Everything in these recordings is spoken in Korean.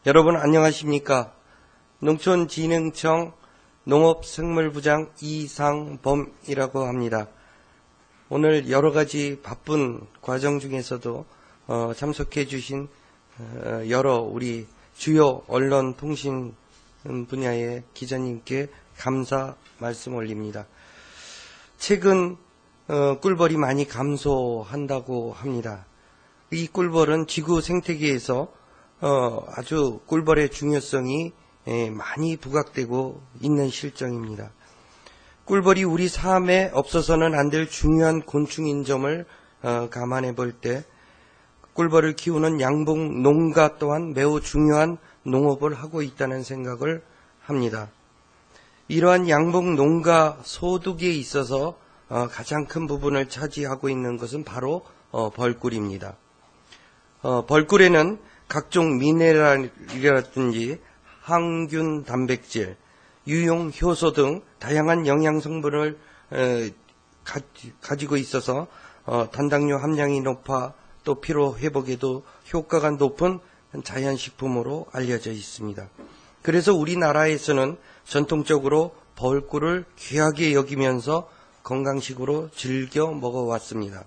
여러분 안녕하십니까? 농촌진흥청 농업생물부장 이상범이라고 합니다. 오늘 여러 가지 바쁜 과정 중에서도 참석해 주신 여러 우리 주요 언론 통신 분야의 기자님께 감사 말씀 올립니다. 최근 꿀벌이 많이 감소한다고 합니다. 이 꿀벌은 지구 생태계에서 아주 꿀벌의 중요성이 많이 부각되고 있는 실정입니다. 꿀벌이 우리 삶에 없어서는 안 될 중요한 곤충인 점을 감안해 볼 때 꿀벌을 키우는 양봉 농가 또한 매우 중요한 농업을 하고 있다는 생각을 합니다. 이러한 양봉 농가 소득에 있어서 가장 큰 부분을 차지하고 있는 것은 바로 벌꿀입니다. 벌꿀에는 각종 미네랄이라든지 항균 단백질, 유용 효소 등 다양한 영양 성분을 가지고 있어서 단당류 함량이 높아 또 피로 회복에도 효과가 높은 자연식품으로 알려져 있습니다. 그래서 우리나라에서는 전통적으로 벌꿀을 귀하게 여기면서 건강식으로 즐겨 먹어왔습니다.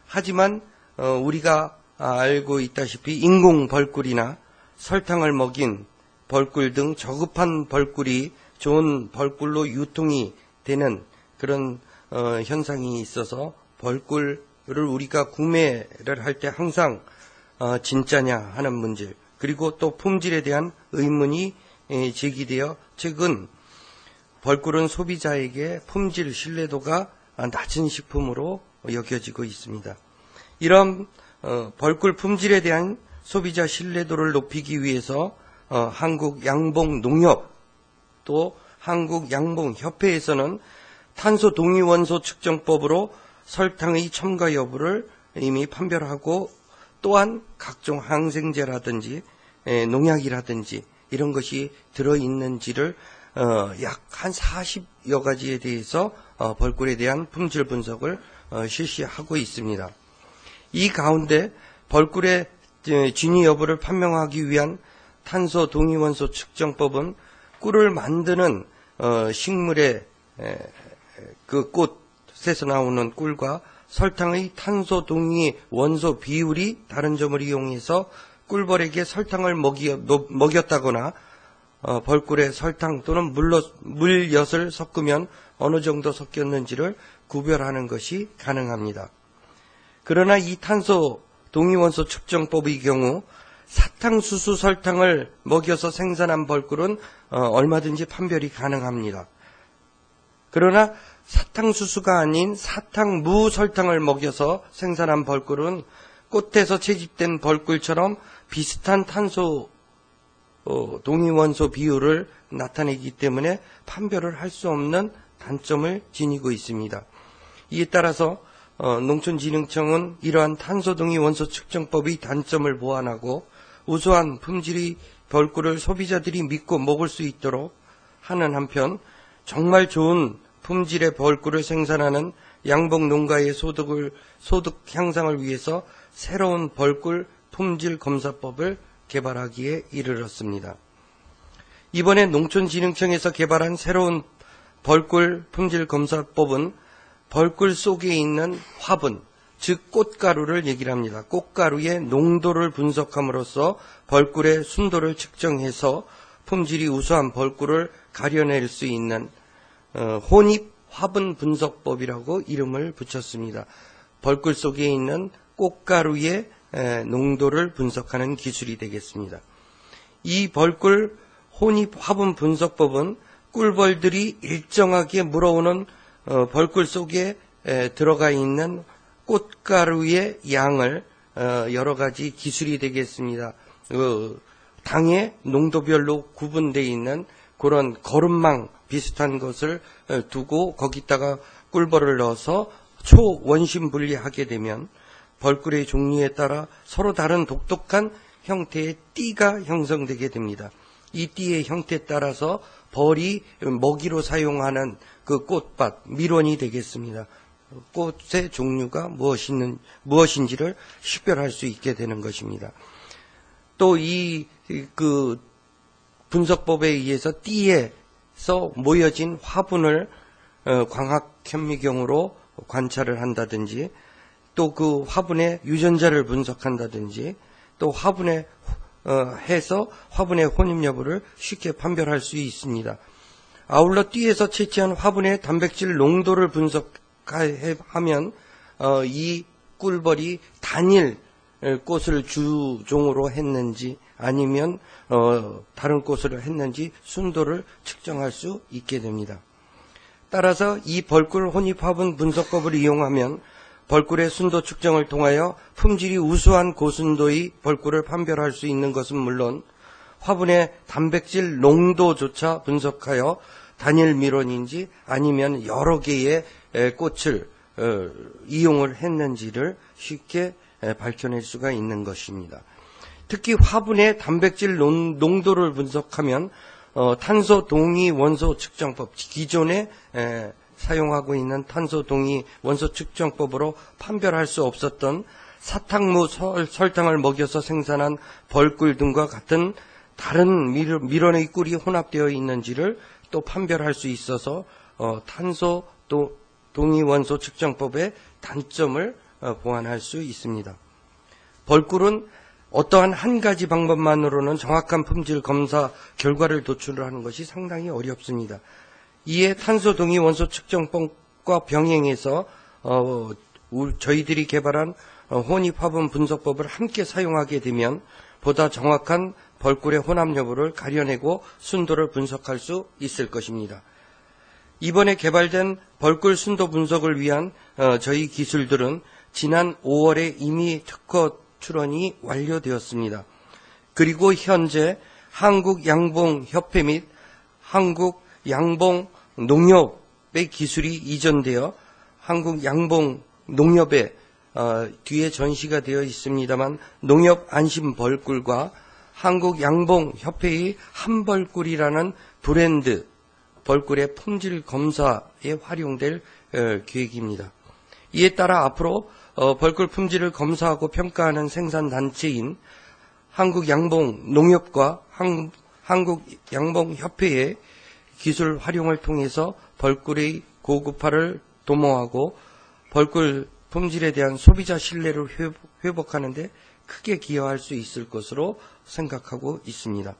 하지만 우리가 알고 있다시피 인공 벌꿀이나 설탕을 먹인 벌꿀 등 저급한 벌꿀이 좋은 벌꿀로 유통이 되는 그런 현상이 있어서 벌꿀을 우리가 구매를 할 때 항상 진짜냐 하는 문제, 그리고 또 품질에 대한 의문이 제기되어 최근 벌꿀은 소비자에게 품질 신뢰도가 낮은 식품으로 여겨지고 있습니다. 이런 벌꿀 품질에 대한 소비자 신뢰도를 높이기 위해서 한국양봉농협 또 한국양봉협회에서는 탄소 동위원소 측정법으로 설탕의 첨가 여부를 이미 판별하고 또한 각종 항생제라든지 농약이라든지 이런 것이 들어있는지를 약 한 40여 가지에 대해서 벌꿀에 대한 품질 분석을 실시하고 있습니다. 이 가운데 벌꿀의 진위 여부를 판명하기 위한 탄소 동위원소 측정법은 꿀을 만드는 식물의 그 꽃에서 나오는 꿀과 설탕의 탄소 동위원소 비율이 다른 점을 이용해서 꿀벌에게 설탕을 먹였다거나 벌꿀에 설탕 또는 물엿을 섞으면 어느 정도 섞였는지를 구별하는 것이 가능합니다. 그러나 이 탄소 동위원소 측정법의 경우 사탕수수 설탕을 먹여서 생산한 벌꿀은 얼마든지 판별이 가능합니다. 그러나 사탕수수가 아닌 사탕무 설탕을 먹여서 생산한 벌꿀은 꽃에서 채집된 벌꿀처럼 비슷한 탄소 동위원소 비율을 나타내기 때문에 판별을 할 수 없는 단점을 지니고 있습니다. 이에 따라서 농촌진흥청은 이러한 탄소 동위원소 측정법의 단점을 보완하고 우수한 품질의 벌꿀을 소비자들이 믿고 먹을 수 있도록 하는 한편 정말 좋은 품질의 벌꿀을 생산하는 양봉 농가의 소득 향상을 위해서 새로운 벌꿀 품질 검사법을 개발하기에 이르렀습니다. 이번에 농촌진흥청에서 개발한 새로운 벌꿀 품질 검사법은 벌꿀 속에 있는 화분, 즉 꽃가루를 얘기를 합니다. 꽃가루의 농도를 분석함으로써 벌꿀의 순도를 측정해서 품질이 우수한 벌꿀을 가려낼 수 있는 혼입 화분 분석법이라고 이름을 붙였습니다. 벌꿀 속에 있는 꽃가루의 농도를 분석하는 기술이 되겠습니다. 이 벌꿀 혼입 화분 분석법은 꿀벌들이 일정하게 물어오는 벌꿀 속에 들어가 있는 꽃가루의 양을 여러 가지 기술이 되겠습니다. 당의 농도별로 구분되어 있는 그런 거름망 비슷한 것을 두고 거기다가 꿀벌을 넣어서 초원심 분리하게 되면 벌꿀의 종류에 따라 서로 다른 독특한 형태의 띠가 형성되게 됩니다. 이 띠의 형태에 따라서 벌이 먹이로 사용하는 그 꽃밭, 밀원이 되겠습니다. 꽃의 종류가 무엇인지를 식별할 수 있게 되는 것입니다. 또 그 분석법에 의해서 띠에서 모여진 화분을 광학 현미경으로 관찰을 한다든지, 또 그 화분의 유전자를 분석한다든지, 또 화분에 해서 화분의 혼입 여부를 쉽게 판별할 수 있습니다. 아울러 띠에서 채취한 화분의 단백질 농도를 분석하면 이 꿀벌이 단일 꽃을 주종으로 했는지 아니면 다른 꽃을 했는지 순도를 측정할 수 있게 됩니다. 따라서 이 벌꿀 혼입 화분 분석법을 이용하면 벌꿀의 순도 측정을 통하여 품질이 우수한 고순도의 벌꿀을 판별할 수 있는 것은 물론 화분의 단백질 농도조차 분석하여 단일 밀원인지 아니면 여러 개의 꽃을 이용을 했는지를 쉽게 밝혀낼 수가 있는 것입니다. 특히 화분의 단백질 농도를 분석하면 탄소 동위 원소 측정법, 기존에 사용하고 있는 탄소 동위 원소 측정법으로 판별할 수 없었던 사탕무 설탕을 먹여서 생산한 벌꿀 등과 같은 다른 밀원의 꿀이 혼합되어 있는지를 또 판별할 수 있어서 탄소 동위 원소 측정법의 단점을 보완할 수 있습니다. 벌꿀은 어떠한 한 가지 방법만으로는 정확한 품질 검사 결과를 도출하는 것이 상당히 어렵습니다. 이에 탄소 동위 원소 측정법과 병행해서 저희들이 개발한 혼입 화분 분석법을 함께 사용하게 되면 보다 정확한 벌꿀의 혼합 여부를 가려내고 순도를 분석할 수 있을 것입니다. 이번에 개발된 벌꿀 순도 분석을 위한 저희 기술들은 지난 5월에 이미 특허 출원이 완료되었습니다. 그리고 현재 한국양봉협회 및 한국양봉농협의 기술이 이전되어 한국양봉농협에 뒤에 전시가 되어 있습니다만 농협 안심벌꿀과 한국양봉협회의 한벌꿀이라는 브랜드 벌꿀의 품질 검사에 활용될 계획입니다. 이에 따라 앞으로 벌꿀 품질을 검사하고 평가하는 생산단체인 한국양봉농협과 한국양봉협회의 기술 활용을 통해서 벌꿀의 고급화를 도모하고 벌꿀 품질에 대한 소비자 신뢰를 회복하는 데 크게 기여할 수 있을 것으로 생각하고 있습니다.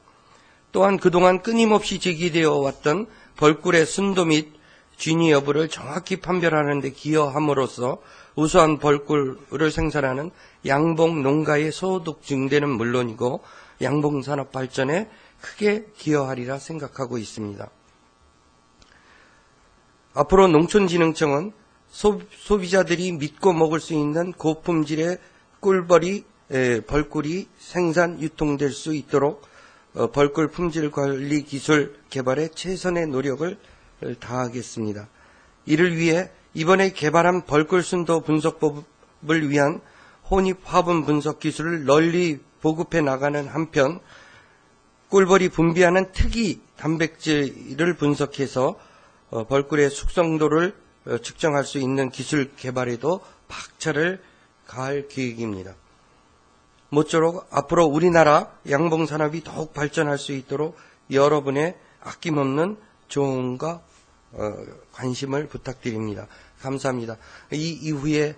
또한 그동안 끊임없이 제기되어 왔던 벌꿀의 순도 및 진위 여부를 정확히 판별하는 데 기여함으로써 우수한 벌꿀을 생산하는 양봉 농가의 소득 증대는 물론이고 양봉산업 발전에 크게 기여하리라 생각하고 있습니다. 앞으로 농촌진흥청은 소비자들이 믿고 먹을 수 있는 고품질의 벌꿀이 생산 유통될 수 있도록 벌꿀 품질 관리 기술 개발에 최선의 노력을 다하겠습니다. 이를 위해 이번에 개발한 벌꿀 순도 분석법을 위한 혼입 화분 분석 기술을 널리 보급해 나가는 한편 꿀벌이 분비하는 특이 단백질을 분석해서 벌꿀의 숙성도를 측정할 수 있는 기술 개발에도 박차를 가할 계획입니다. 모쪼록 앞으로 우리나라 양봉산업이 더욱 발전할 수 있도록 여러분의 아낌없는 조언과 관심을 부탁드립니다. 감사합니다. 이 이후에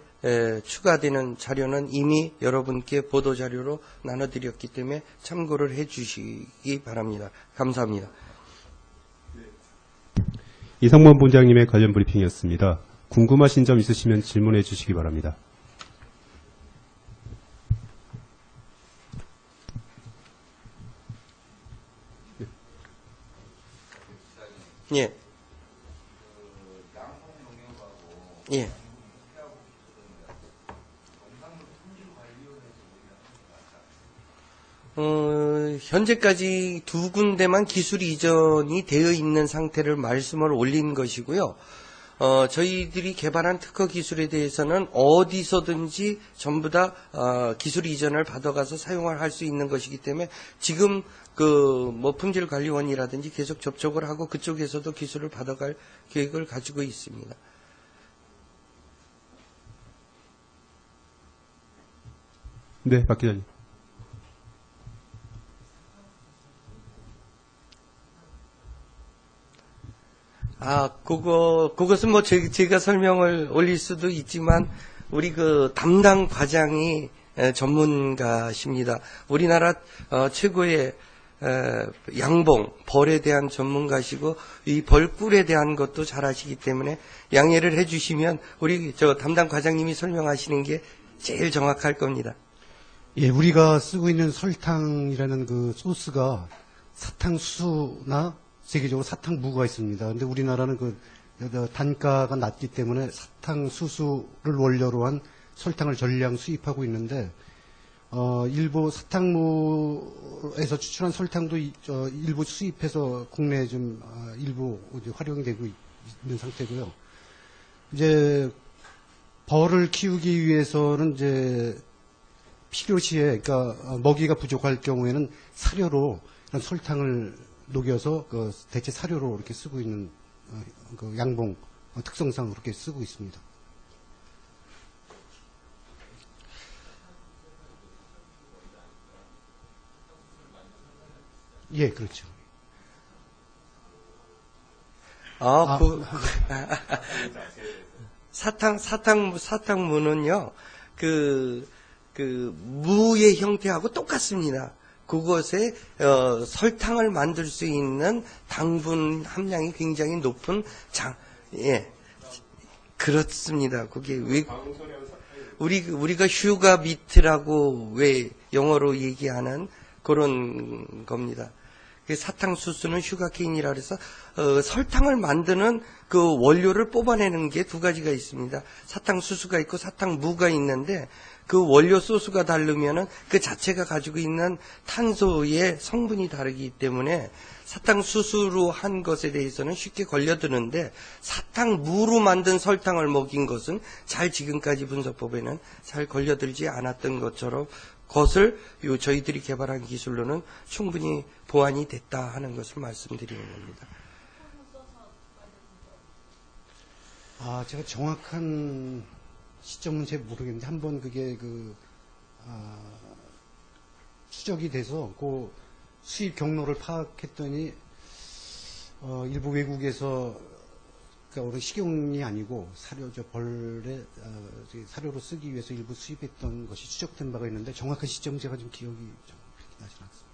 추가되는 자료는 이미 여러분께 보도자료로 나눠드렸기 때문에 참고를 해주시기 바랍니다. 감사합니다. 이성범 본장님의 관련 브리핑이었습니다. 궁금하신 점 있으시면 질문해 주시기 바랍니다. 예. 예. 현재까지 두 군데만 기술 이전이 되어 있는 상태를 말씀을 올린 것이고요. 저희들이 개발한 특허 기술에 대해서는 어디서든지 전부 다 기술 이전을 받아가서 사용을 할 수 있는 것이기 때문에 지금 품질관리원이라든지 계속 접촉을 하고 그쪽에서도 기술을 받아갈 계획을 가지고 있습니다. 네, 박 기자님. 그것은 뭐 제가 설명을 올릴 수도 있지만, 우리 그 담당 과장이 전문가십니다. 우리나라 최고의 양봉, 벌에 대한 전문가시고, 이 벌꿀에 대한 것도 잘 아시기 때문에 양해를 해주시면 우리 담당 과장님이 설명하시는 게 제일 정확할 겁니다. 예, 우리가 쓰고 있는 설탕이라는 그 소스가 사탕수수나 세계적으로 사탕무가 있습니다. 근데 우리나라는 그 단가가 낮기 때문에 사탕수수를 원료로 한 설탕을 전량 수입하고 있는데, 일부 사탕무에서 추출한 설탕도 일부 수입해서 국내에 좀 일부 이제 활용이 되고 있는 상태고요. 이제 벌을 키우기 위해서는 이제 필요시에, 그러니까 먹이가 부족할 경우에는 사료로 이런 설탕을 녹여서 그 대체 사료로 이렇게 쓰고 있는 그 양봉 특성상 그렇게 쓰고 있습니다. 예, 그렇죠. 사탕무는요, 무의 형태하고 똑같습니다. 그것에 설탕을 만들 수 있는 당분 함량이 굉장히 높은 그렇습니다. 그게 우리가 슈가 비트라고 왜 영어로 얘기하는 그런 겁니다. 그 사탕수수는 슈가케인이라 그래서 설탕을 만드는 그 원료를 뽑아내는 게 두 가지가 있습니다. 사탕수수가 있고 사탕무가 있는데, 그 원료 소스가 다르면은 그 자체가 가지고 있는 탄소의 성분이 다르기 때문에 사탕수수로 한 것에 대해서는 쉽게 걸려드는데, 사탕무로 만든 설탕을 먹인 것은 잘 지금까지 분석법에는 잘 걸려들지 않았던 것처럼, 그것을 저희들이 개발한 기술로는 충분히 보완이 됐다 하는 것을 말씀드리는 겁니다. 제가 정확한 시점은 잘 모르겠는데, 한번 그게 추적이 돼서 그 수입 경로를 파악했더니, 일부 외국에서, 그러니까 우리 식용이 아니고 벌에 사료로 쓰기 위해서 일부 수입했던 것이 추적된 바가 있는데, 정확한 시점 제가 좀 기억이 좀 나지 않습니다.